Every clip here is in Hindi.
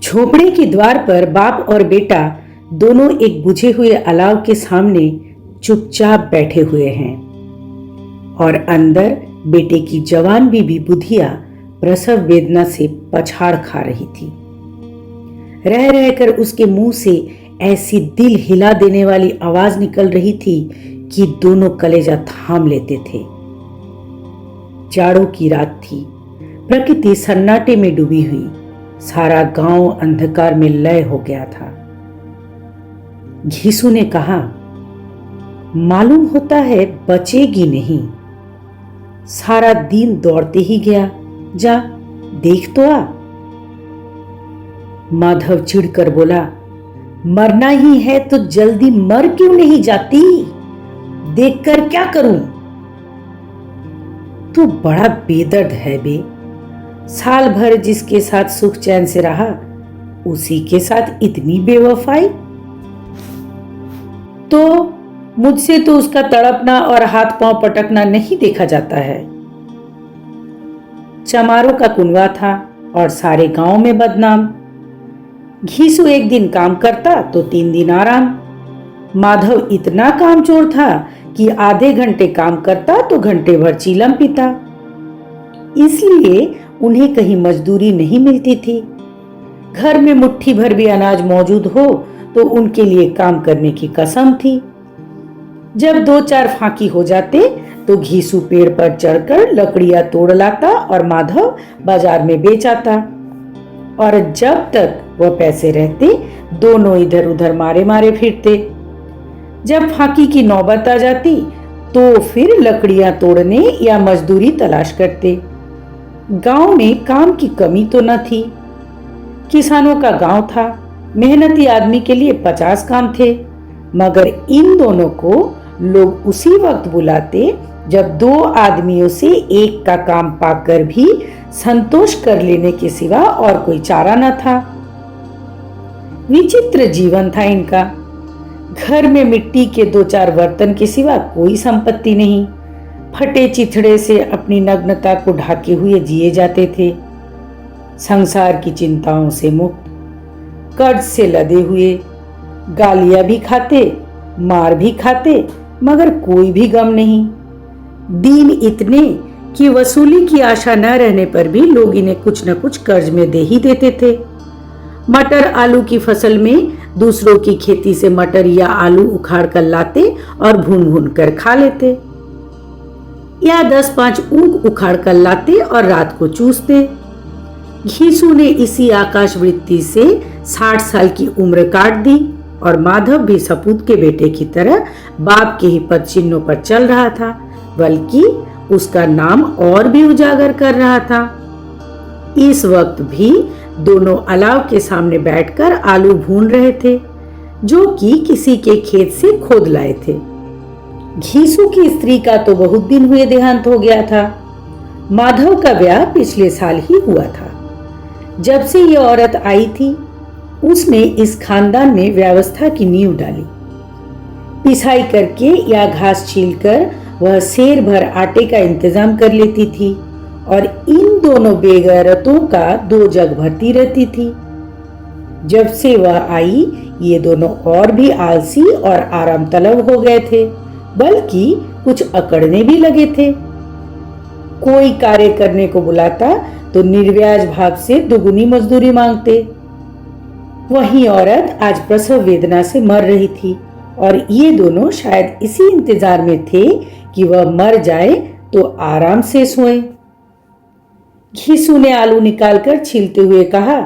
झोपड़े के द्वार पर बाप और बेटा दोनों एक बुझे हुए अलाव के सामने चुपचाप बैठे हुए हैं और अंदर बेटे की जवान बीबी बुधिया प्रसव वेदना से पछाड़ खा रही थी। रह रहकर उसके मुंह से ऐसी दिल हिला देने वाली आवाज निकल रही थी कि दोनों कलेजा थाम लेते थे। जाड़ों की रात थी, प्रकृति सन्नाटे में डूबी हुई, सारा गांव अंधकार में लय हो गया था। घीसू ने कहा, मालूम होता है बचेगी नहीं। सारा दिन दौड़ते ही गया, जा देख तो आ। माधव चिढ़कर बोला, मरना ही है तो जल्दी मर क्यों नहीं जाती? देखकर क्या करूं? तू बड़ा बेदर्द है बे। साल भर जिसके साथ सुख चैन से रहा, उसी के साथ इतनी बेवफाई। तो मुझसे तो उसका तड़पना और हाथ पांव पटकना नहीं देखा जाता है। चमारों का कुनवा था और सारे गांव में बदनाम। घीसू एक दिन काम करता तो 3 दिन आराम। माधव इतना कामचोर था कि आधे घंटे काम करता तो घंटे भर चीलम पीता। इसलिए उन्हें कहीं मजदूरी नहीं मिलती थी। घर में मुट्ठी भर भी अनाज मौजूद हो तो उनके लिए काम करने की कसम थी। जब 2-4 फांकी हो जाते तो घीसू पेड़ पर चढ़कर लकड़ियां तोड़ लाता और माधव बाजार में बेच आता। और जब तक वह पैसे रहते दोनों इधर उधर मारे मारे फिरते। जब फांकी की नौबत आ जाती तो फिर लकड़ियां तोड़ने या मजदूरी तलाश करते। गांव में काम की कमी तो न थी। किसानों का गांव था, मेहनती आदमी के लिए 50 काम थे, मगर इन दोनों को लोग उसी वक्त बुलाते जब 2 आदमियों से एक का काम पाकर भी संतोष कर लेने के सिवा और कोई चारा न था। विचित्र जीवन था इनका। घर में मिट्टी के 2-4 बर्तन के सिवा कोई संपत्ति नहीं। फटे चिथड़े से अपनी नग्नता को ढाके हुए जिए जाते थे। संसार की चिंताओं से मुक्त, कर्ज से लदे हुए, गालियां भी खाते, मार भी खाते, मगर कोई भी गम नहीं। दीन इतने कि वसूली की आशा न रहने पर भी लोग इन्हें कुछ न कुछ कर्ज में दे ही देते थे। मटर आलू की फसल में दूसरों की खेती से मटर या आलू उखाड़ कर लाते और भून भून कर खा लेते, या 10-5 ऊख उखाड़ कर लाते और रात को चूसते। घीसू ने इसी आकाश वृत्ति से 60 साल की उम्र काट दी और माधव भी सपूत के बेटे की तरह बाप के ही पद चिन्हों पर चल रहा था, बल्कि उसका नाम और भी उजागर कर रहा था। इस वक्त भी दोनों अलाव के सामने बैठकर आलू भून रहे थे, जो कि किसी के खेत से खोद लाए थे। घीसू की स्त्री का तो बहुत दिन हुए देहांत हो गया था। माधव का ब्याह पिछले साल ही हुआ था। जब से यह औरत आई थी, उसने इस खानदान में व्यवस्था की नींव डाली। पिसाई करके या घास छीलकर वह सेर भर आटे का इंतजाम कर लेती थी और इन दोनों बेगैरतों का 2 जग भरती रहती थी। जब से वह आई, ये दोनों और भी आलसी और आराम तलब हो गए थे, बल्कि कुछ अकड़ने भी लगे थे। कोई कार्य करने को बुलाता तो निर्व्याज भाव से दुगुनी मजदूरी मांगते। वही औरत आज प्रसव वेदना से मर रही थी और ये दोनों शायद इसी इंतजार में थे कि वह मर जाए तो आराम से सोए। घीसू ने आलू निकालकर छीलते हुए कहा,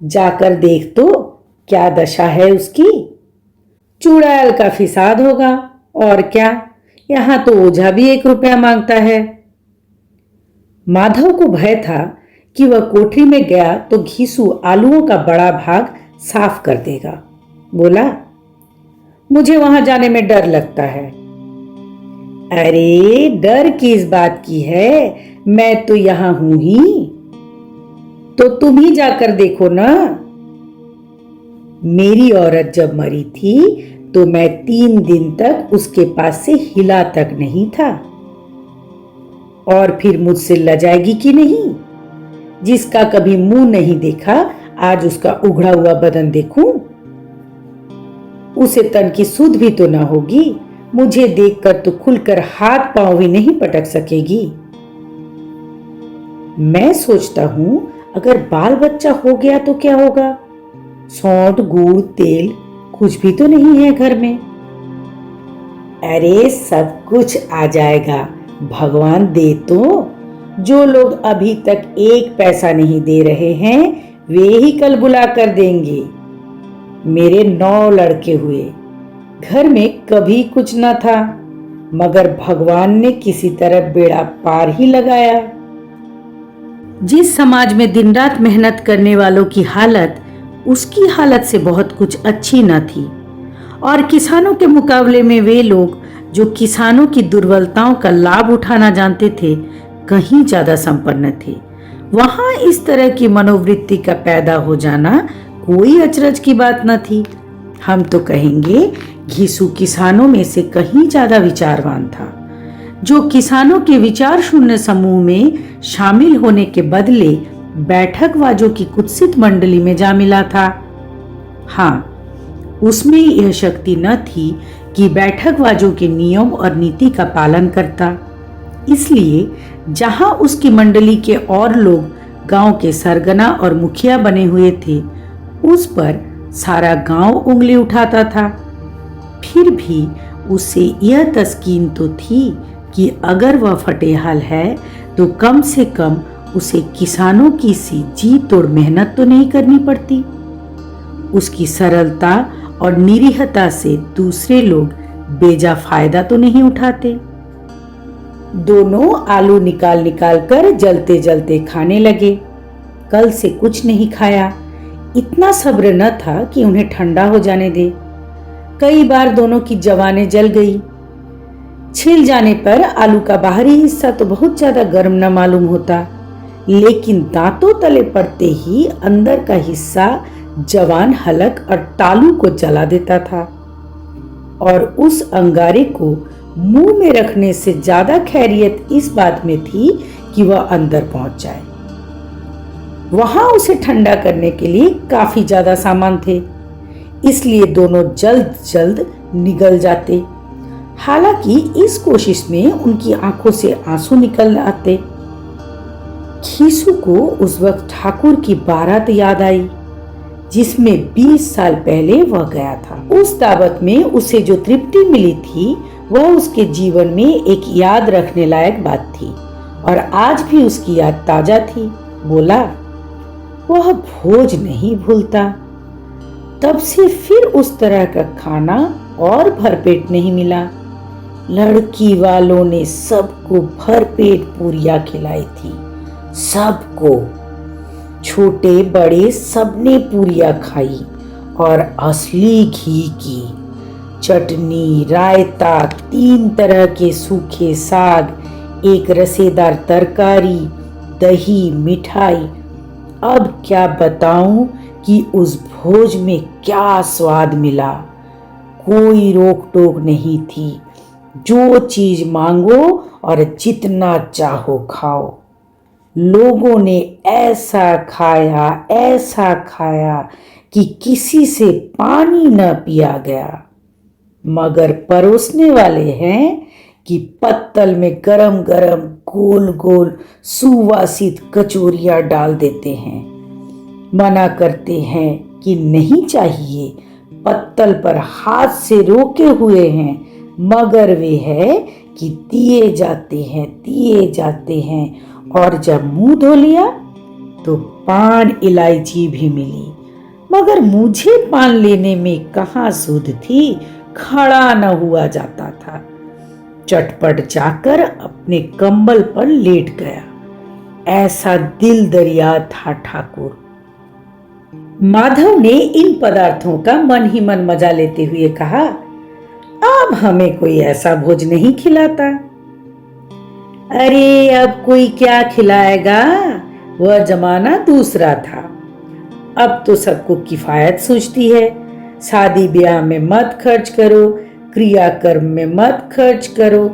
जाकर देख तो क्या दशा है उसकी। चुड़ैल का फिसाद होगा और क्या, यहां तो ओझा भी 1 रुपया मांगता है। माधव को भय था कि वह कोठरी में गया तो घीसू आलूओं का बड़ा भाग साफ कर देगा। बोला, मुझे वहां जाने में डर लगता है। अरे डर किस बात की है, मैं तो यहां हूं ही। तो तुम ही जाकर देखो ना। मेरी औरत जब मरी थी तो मैं 3 दिन तक उसके पास से हिला तक नहीं था। और फिर मुझसे लजाएगी कि नहीं? जिसका कभी मुंह नहीं देखा आज उसका उघड़ा हुआ बदन देखूं? उसे तन की सुध भी तो न होगी। मुझे देखकर तो खुलकर हाथ पांव भी नहीं पटक सकेगी। मैं सोचता हूं अगर बाल बच्चा हो गया तो क्या होगा? सौंठ, गुड़, तेल कुछ भी तो नहीं है घर में। अरे सब कुछ आ जाएगा, भगवान दे तो। जो लोग अभी तक एक पैसा नहीं दे रहे हैं वे ही कल बुला कर देंगे। मेरे 9 लड़के हुए, घर में कभी कुछ न था, मगर भगवान ने किसी तरह बेड़ा पार ही लगाया। जिस समाज में दिन रात मेहनत करने वालों की हालत उसकी हालत से बहुत कुछ अच्छी न थी, और किसानों के मुकाबले में वे लोग जो किसानों की दुर्बलताओं का लाभ उठाना जानते थे कहीं ज्यादा संपन्न थे, वहां इस तरह की मनोवृत्ति का पैदा हो जाना कोई अचरज की बात न थी। हम तो कहेंगे घिसू किसानों में से कहीं ज्यादा विचारवान था, जो किसानों के विचार शून्य समूह में शामिल होने के बदले बैठकवाजों की कुत्सित मंडली में जा मिला था। हाँ, उसमें यह शक्ति न थी कि बैठकवाजों के नियम और नीति का पालन करता। इसलिए जहां उसकी मंडली के और लोग गांव के सरगना और मुखिया बने हुए थे, उस पर सारा गांव उंगली उठाता था। फिर भी उसे यह तस्कीन तो थी कि अगर वह फटेहाल है तो कम से कम उसे किसानों की सी जी तोड़ मेहनत तो नहीं करनी पड़ती। उसकी सरलता और निरीहता से दूसरे लोग बेजा फायदा तो नहीं उठाते। दोनों आलू निकाल निकाल कर जलते जलते खाने लगे। कल से कुछ नहीं खाया, इतना सब्र न था कि उन्हें ठंडा हो जाने दे। कई बार दोनों की जवानें जल गई। छिल जाने पर आलू का बाहरी हिस्सा तो बहुत ज्यादा गर्म न मालूम होता, लेकिन दांतों तले पड़ते ही अंदर का हिस्सा जवान हलक और तालू को जला देता था, और उस अंगारे को मुंह में रखने से ज्यादा खैरियत इस बात में थी कि वह अंदर पहुंच जाए। वहां उसे ठंडा करने के लिए काफी ज्यादा सामान थे, इसलिए दोनों जल्द जल्द निगल जाते। हालांकि इस कोशिश में उनकी आंखों से आंसू निकल आते। खीसू को उस वक्त ठाकुर की बारात याद आई, जिसमें 20 साल पहले वह गया था। उस दावत में उसे जो तृप्ति मिली थी वह उसके जीवन में एक याद रखने लायक बात थी, और आज भी उसकी याद ताजा थी। बोला, वह भोज नहीं भूलता। तब से फिर उस तरह का खाना और भरपेट नहीं मिला। लड़की वालों ने सबको भरपेट पूरियां खिलाई थी, सबको, छोटे बड़े सबने पूरियां खाई, और असली घी की चटनी, रायता, 3 तरह के सूखे साग, एक रसेदार तरकारी, दही, मिठाई। अब क्या बताऊं कि उस भोज में क्या स्वाद मिला। कोई रोक टोक नहीं थी, जो चीज मांगो और जितना चाहो खाओ। लोगों ने ऐसा खाया कि किसी से पानी न पिया गया, मगर परोसने वाले हैं कि पत्तल में गरम गरम गोल गोल सुवासित कचौरियां डाल देते हैं। मना करते हैं कि नहीं चाहिए, पत्तल पर हाथ से रोके हुए हैं, मगर वे है कि दिए जाते हैं, और जब मुंह धो लिया तो पान इलायची भी मिली, मगर मुझे पान लेने में कहाँ सुध थी, खड़ा न हुआ जाता था। चटपट जाकर अपने कंबल पर लेट गया। ऐसा दिल दरिया था ठाकुर। माधव ने इन पदार्थों का मन ही मन मजा लेते हुए कहा, अब हमें कोई ऐसा भोज नहीं खिलाता। अरे अब कोई क्या खिलाएगा, वह जमाना दूसरा था। अब तो सबको किफायत सूझती है। शादी ब्याह में मत खर्च करो, क्रियाकर्म में मत खर्च करो।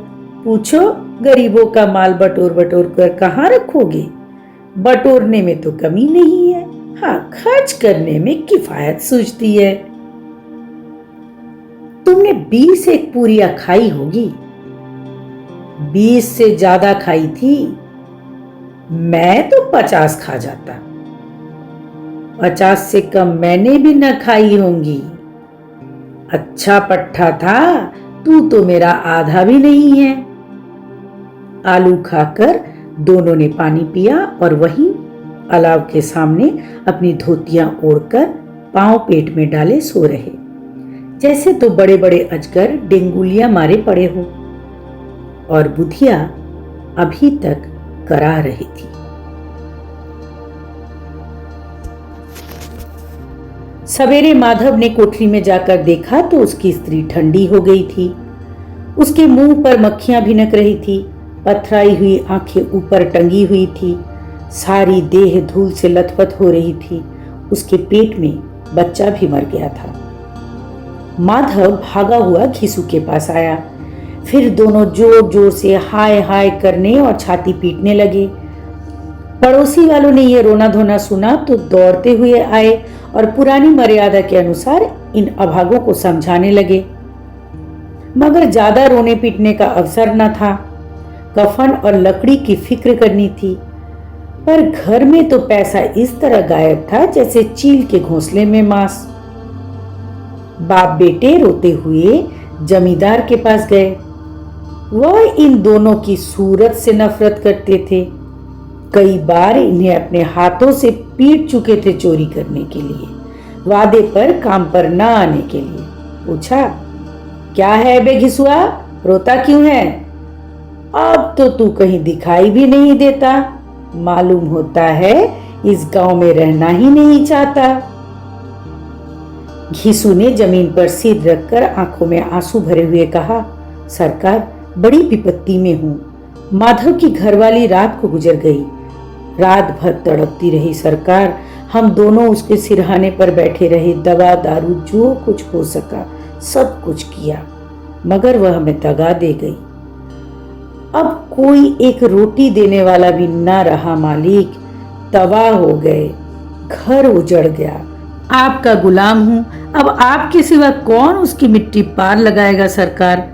पूछो गरीबों का माल बटोर बटोर कर कहाँ रखोगे? बटोरने में तो कमी नहीं है, हाँ, खर्च करने में किफायत सूझती है। तुमने 20 एक पूरियां खाई होगी। 20 से ज्यादा खाई थी। मैं तो 50 खा जाता। 50 से कम मैंने भी न खाई होंगी। अच्छा पट्टा था, तू तो मेरा आधा भी नहीं है। आलू खाकर दोनों ने पानी पिया और वहीं अलाव के सामने अपनी धोतियां ओढ़कर पांव पेट में डाले सो रहे, जैसे तो बड़े बड़े अजगर डेंगुलियां मारे पड़े हो। और बुधिया अभी तक करा रही थी। सवेरे माधव ने कोठरी में जाकर देखा तो उसकी स्त्री ठंडी हो गई थी। उसके मुंह पर मक्खियां भिनक रही थी, पथराई हुई आंखें ऊपर टंगी हुई थी, सारी देह धूल से लथपथ हो रही थी। उसके पेट में बच्चा भी मर गया था। माधव भागा हुआ घिसू के पास आया। फिर दोनों जोर जोर से हाय हाय करने और छाती पीटने लगे। पड़ोसी वालों ने यह रोना धोना सुना तो दौड़ते हुए आए और पुरानी मर्यादा के अनुसार इन अभागों को समझाने लगे, मगर ज्यादा रोने पीटने का अवसर न था। कफन और लकड़ी की फिक्र करनी थी, पर घर में तो पैसा इस तरह गायब था जैसे चील के घोंसले में मांस। बाप बेटे रोते हुए जमींदार के पास गए। वह इन दोनों की सूरत से नफरत करते थे। कई बार इन्हें अपने हाथों से पीट चुके थे चोरी करने के लिए, वादे पर काम पर न आने के लिए। पूछा, क्या है बे घिसुआ, रोता क्यों है? अब तो तू कहीं दिखाई भी नहीं देता, मालूम होता है इस गांव में रहना ही नहीं चाहता। घिसू ने जमीन पर सिर रखकर आंखों में आंसू भरे हुए कहा, सरकार, बड़ी विपत्ति में हूं। माधव की घरवाली रात को गुजर गई। रात भर तड़पती रही सरकार। हम दोनों उसके सिरहाने पर बैठे रहे, दवा दारू जो कुछ हो सका सब कुछ किया, मगर वह हमें दगा दे गई। अब कोई एक रोटी देने वाला भी न रहा मालिक। तबाह हो गए, घर उजड़ गया। आपका गुलाम हूं, अब आपके सिवा कौन उसकी मिट्टी पार लगाएगा सरकार?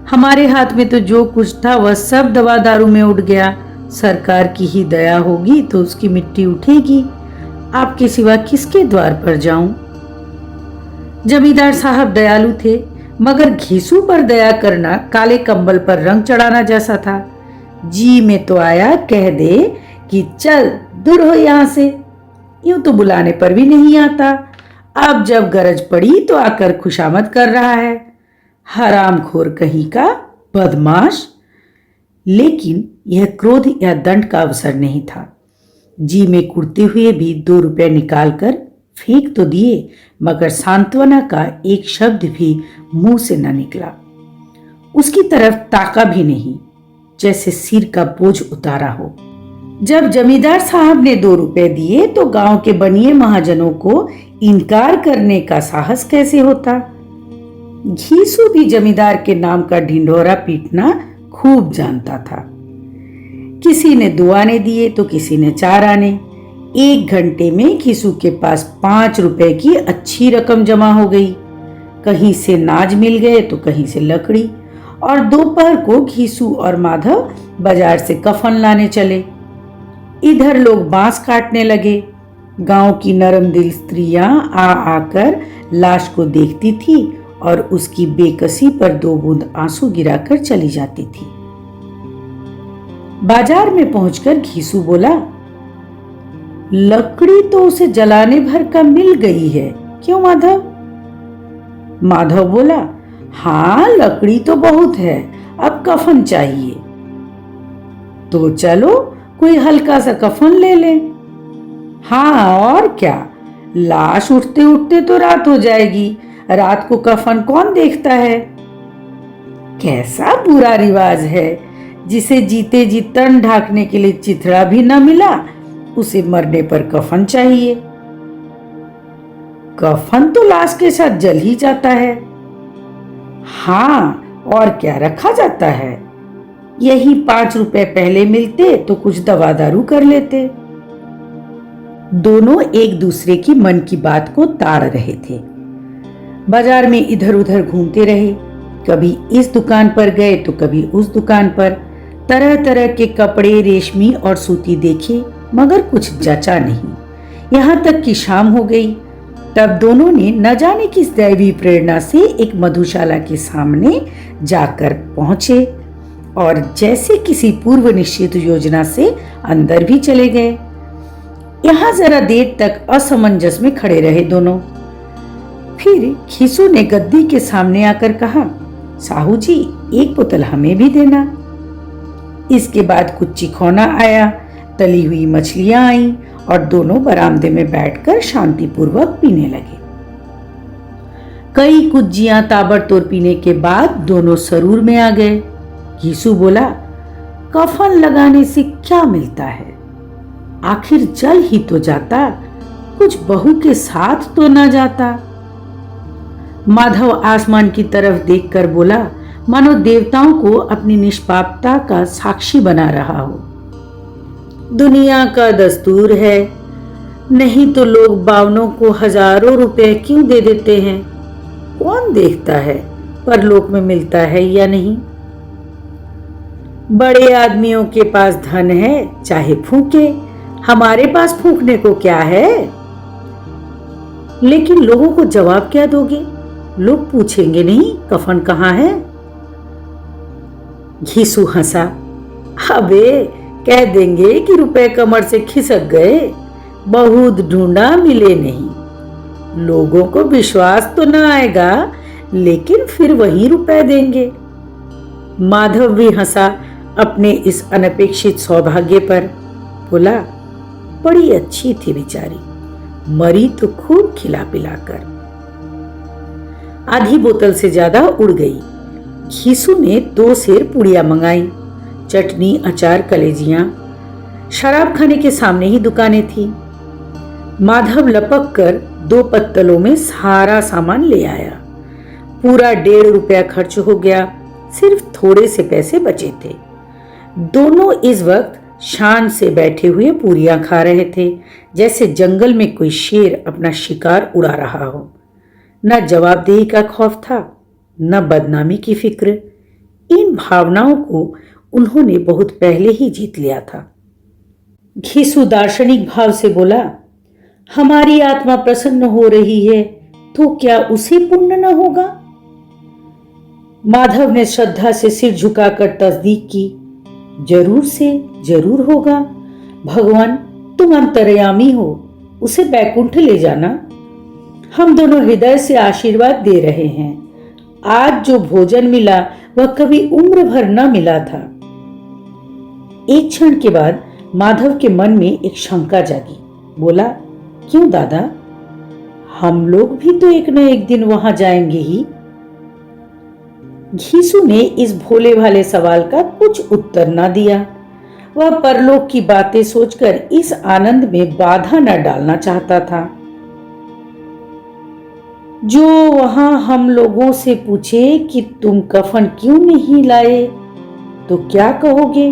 हमारे हाथ में तो जो कुछ था वह सब दवा दारू में उड़ गया। सरकार की ही दया होगी तो उसकी मिट्टी उठेगी। आपके सिवा किसके द्वार पर जाऊं? जमींदार साहब दयालु थे, मगर घिसू पर दया करना काले कंबल पर रंग चढ़ाना जैसा था। जी में तो आया कह दे कि चल दूर हो यहां से। यूं तो बुलाने पर भी नहीं आता, अब जब गरज पड़ी तो आकर खुशामद कर रहा है। हरामखोर कहीं का, बदमाश। लेकिन यह क्रोध या दंड का अवसर नहीं था। जी में कुड़ते हुए भी 2 रुपए निकालकर फेंक तो दिए, मगर सांत्वना का एक शब्द भी मुंह से न निकला। उसकी तरफ ताका भी नहीं, जैसे सिर का बोझ उतारा हो। जब जमींदार साहब ने 2 रुपए दिए तो गांव के बनिए महाजनों को इनकार करने का साहस कैसे होता? घीसू भी जमींदार के नाम का ढिंढोरा पीटना खूब जानता था। किसी ने 2 आने दिए तो किसी ने 4 आने। 1 घंटे में घीसू के पास 5 रुपए की अच्छी रकम जमा हो गई। कहीं से नाज मिल गए तो कहीं से लकड़ी। और दोपहर को घीसू और माधव बाजार से कफन लाने चले। इधर लोग बांस काटने लगे। गांव की नरम दिल स्त्रियां आ आकर लाश को देखती थी और उसकी बेकसी पर 2 बूंद आंसू गिराकर चली जाती थी। बाजार में पहुंचकर घीसू बोला, लकड़ी तो उसे जलाने भर का मिल गई है, क्यों माधव? माधव बोला, हाँ लकड़ी तो बहुत है, अब कफन चाहिए। तो चलो कोई हल्का सा कफन ले ले। हाँ और क्या, लाश उठते उठते तो रात हो जाएगी, रात को कफन कौन देखता है? कैसा बुरा रिवाज है, जिसे जीते जी तन ढाकने के लिए चिथड़ा भी न मिला, उसे मरने पर कफन चाहिए। कफन तो लाश के साथ जल ही जाता है। हाँ और क्या रखा जाता है? यही 5 रुपए पहले मिलते तो कुछ दवा दारू कर लेते। दोनों एक दूसरे की मन की बात को ताड़ रहे थे। बाजार में इधर उधर घूमते रहे, कभी इस दुकान पर गए तो कभी उस दुकान पर। तरह तरह के कपड़े, रेशमी और सूती देखे, मगर कुछ जचा नहीं। यहाँ तक कि शाम हो गई। तब दोनों ने न जाने किस दैवी प्रेरणा से एक मधुशाला के सामने जाकर पहुंचे और जैसे किसी पूर्व निश्चित योजना से अंदर भी चले गए। यहाँ जरा देर तक असमंजस में खड़े रहे दोनों। फिर खीसू ने गद्दी के सामने आकर कहा, साहू जी, एक बोतल हमें भी देना। इसके बाद कुछ चिखौना आया, तली हुई मछलियां आईं और दोनों बरामदे में बैठकर शांतिपूर्वक पीने लगे। कई कुज्जियां ताबड़तोड़ पीने के बाद दोनों सरूर में आ गए। घीसू बोला, कफन लगाने से क्या मिलता है? आखिर जल ही तो जाता, कुछ बहू के साथ तो ना जाता। माधव आसमान की तरफ देखकर बोला, मानो देवताओं को अपनी निष्पापता का साक्षी बना रहा हो। दुनिया का दस्तूर है, नहीं तो लोग बावनों को हजारों रुपए क्यों दे देते हैं? कौन देखता है परलोक में मिलता है या नहीं? बड़े आदमियों के पास धन है, चाहे फूके, हमारे पास फूकने को क्या है? लेकिन लोगों को जवाब क्या दोगे? लोग पूछेंगे नहीं कफन कहाँ है? घीसू हंसा, अबे कह देंगे कि रुपए कमर से खिसक गए, बहुत ढूंढा मिले नहीं। लोगों को विश्वास तो न आएगा, लेकिन फिर वही रुपए देंगे। माधव भी हंसा अपने इस अनपेक्षित सौभाग्य पर। बोला, बड़ी अच्छी थी बेचारी, मरी तो खूब खिला पिलाकर। आधी बोतल से ज्यादा उड़ गई। घीसू ने 2 सेर पुड़िया मंगाई, चटनी, अचार, कलेजियां। शराब खाने के सामने ही दुकानें थी। माधव लपक कर 2 पत्तलों में सारा सामान ले आया। पूरा 1.5 रुपया खर्च हो गया, सिर्फ थोड़े से पैसे बचे थे। दोनों इस वक्त शान से बैठे हुए पूरियां खा रहे थे, जैसे जंगल में कोई शेर अपना शिकार उड़ा रहा हो। न जवाबदेही का खौफ था, न बदनामी की फिक्र। इन भावनाओं को उन्होंने बहुत पहले ही जीत लिया था। घीसू दार्शनिक भाव से बोला, हमारी आत्मा प्रसन्न हो रही है तो क्या उसे पुण्य न होगा? माधव ने श्रद्धा से सिर झुकाकर तस्दीक की, जरूर से जरूर होगा। भगवान, तुम अंतर्यामी हो, उसे बैकुंठ ले जाना। हम दोनों हृदय से आशीर्वाद दे रहे हैं। आज जो भोजन मिला वह कभी उम्र भर न मिला था। एक क्षण के बाद माधव के मन में एक शंका जागी। बोला, क्यों दादा, हम लोग भी तो एक न एक दिन वहां जाएंगे ही। घीसू ने इस भोले भाले सवाल का कुछ उत्तर न दिया। वह परलोक की बातें सोचकर इस आनंद में बाधा न डालना चाहता था। जो वहां हम लोगों से पूछे कि तुम कफन क्यों नहीं लाए, तो क्या कहोगे?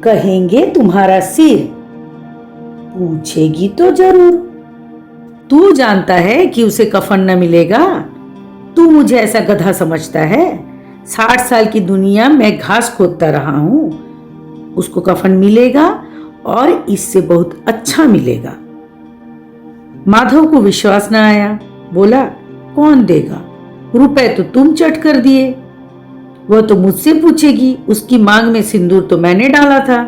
कहेंगे तुम्हारा सिर। पूछेगी तो जरूर। तू जानता है कि उसे कफन न मिलेगा। तू मुझे ऐसा गधा समझता है? 60 साल की दुनिया में घास खोदता रहा हूं। उसको कफन मिलेगा और इससे बहुत अच्छा मिलेगा। माधव को विश्वास न आया। बोला, कौन देगा? रुपए तो तुम चट कर दिए। वह तो मुझसे पूछेगी, उसकी मांग में सिंदूर तो मैंने डाला था।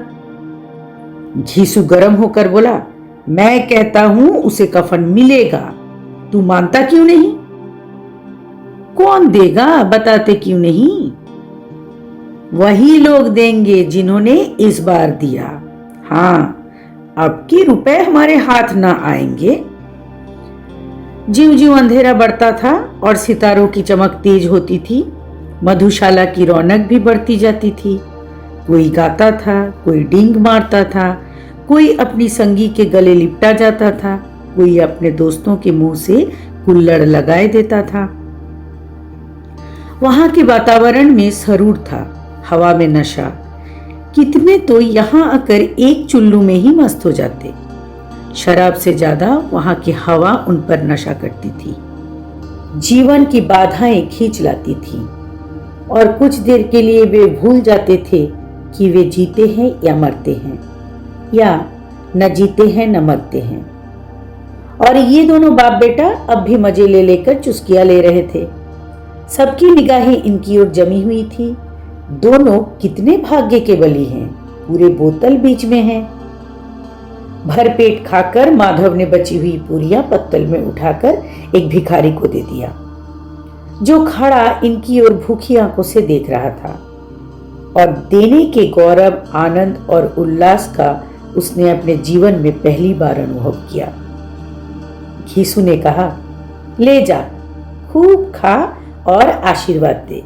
घीसू गर्म होकर बोला, मैं कहता हूं उसे कफन मिलेगा, तू मानता क्यों नहीं? कौन देगा, बताते क्यों नहीं? वही लोग देंगे जिन्होंने इस बार दिया। हाँ, अब के रुपए हमारे हाथ ना आएंगे। ज्यों ज्यों अंधेरा बढ़ता था और सितारों की चमक तेज होती थी, मधुशाला की रौनक भी बढ़ती जाती थी। कोई गाता था, कोई डींग मारता था, कोई अपनी संगी के गले लिपटा जाता था, कोई अपने दोस्तों के मुंह से कुल्लड़ लगाए देता था। वहां के वातावरण में सरूर था, हवा में नशा। कितने तो यहाँ आकर एक चुल्लू में ही मस्त हो जाते। शराब से ज्यादा वहां की हवा उन पर नशा करती थी, जीवन की बाधाएं खींच लाती थी और कुछ देर के लिए वे भूल जाते थे कि वे जीते हैं या मरते हैं, या न जीते हैं न मरते हैं। और ये दोनों बाप बेटा अब भी मजे ले लेकर चुस्कियां ले रहे थे। सबकी निगाहें इनकी ओर जमी हुई थी। दोनों कितने भाग्य के बली हैं, पूरे बोतल बीच में है। भरपेट खाकर माधव ने बची हुई पूरियां पत्तल में उठाकर एक भिखारी को दे दिया, जो खड़ा इनकी ओर भूखी आंखों से देख रहा था। और देने के गौरव, आनंद और उल्लास का उसने अपने जीवन में पहली बार अनुभव किया। घीसू ने कहा, ले जा, खूब खा और आशीर्वाद दे।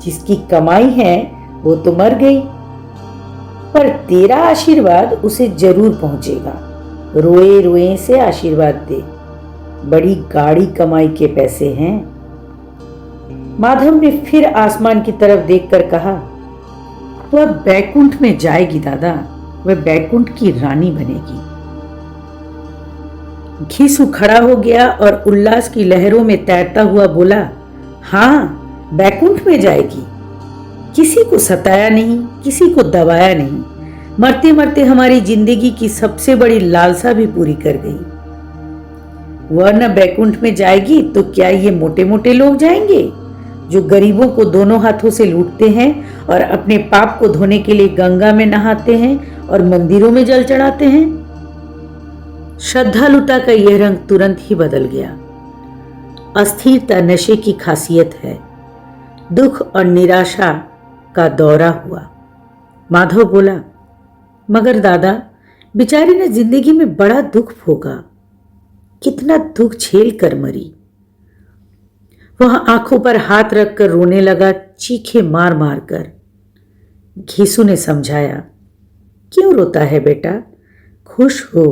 जिसकी कमाई है वो तो मर गई, पर तेरा आशीर्वाद उसे जरूर पहुंचेगा। रोए रोए से आशीर्वाद दे, बड़ी गाढ़ी कमाई के पैसे हैं। माधव ने फिर आसमान की तरफ देखकर कहा, वह बैकुंठ में जाएगी दादा, वह बैकुंठ की रानी बनेगी। घीसू खड़ा हो गया और उल्लास की लहरों में तैरता हुआ बोला, हाँ, बैकुंठ में जाएगी। किसी को सताया नहीं, किसी को दबाया नहीं, मरते मरते हमारी जिंदगी की सबसे बड़ी लालसा भी पूरी कर गई। वह न बैकुंठ में जाएगी तो क्या ये मोटे मोटे लोग जाएंगे, जो गरीबों को दोनों हाथों से लूटते हैं और अपने पाप को धोने के लिए गंगा में नहाते हैं और मंदिरों में जल चढ़ाते हैं। श्रद्धालुता का यह रंग तुरंत ही बदल गया। अस्थिरता नशे की खासियत है। दुख और निराशा का दौरा हुआ। माधव बोला, मगर दादा, बेचारी ने जिंदगी में बड़ा दुख भोगा, कितना दुख झेल कर मरी। वह आंखों पर हाथ रखकर रोने लगा, चीखे मार मार कर। घीसू ने समझाया, क्यों रोता है बेटा, खुश हो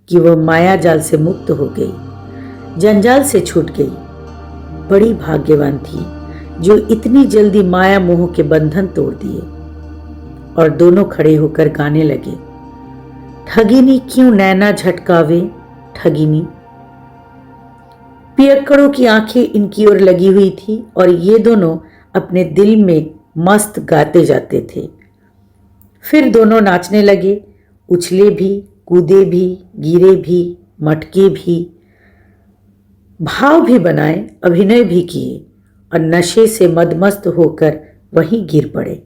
कि वह माया जाल से मुक्त हो गई, जंजाल से छूट गई। बड़ी भाग्यवान थी जो इतनी जल्दी माया मोह के बंधन तोड़ दिए। और दोनों खड़े होकर गाने लगे, ठगिनी क्यों नैना झटकावे ठगिनी। पियक्कड़ों की आंखें इनकी ओर लगी हुई थी और ये दोनों अपने दिल में मस्त गाते जाते थे। फिर दोनों नाचने लगे, उछले भी, कूदे भी, गिरे भी, मटके भी, भाव भी बनाए, अभिनय भी किए और नशे से मदमस्त होकर वहीं गिर पड़े।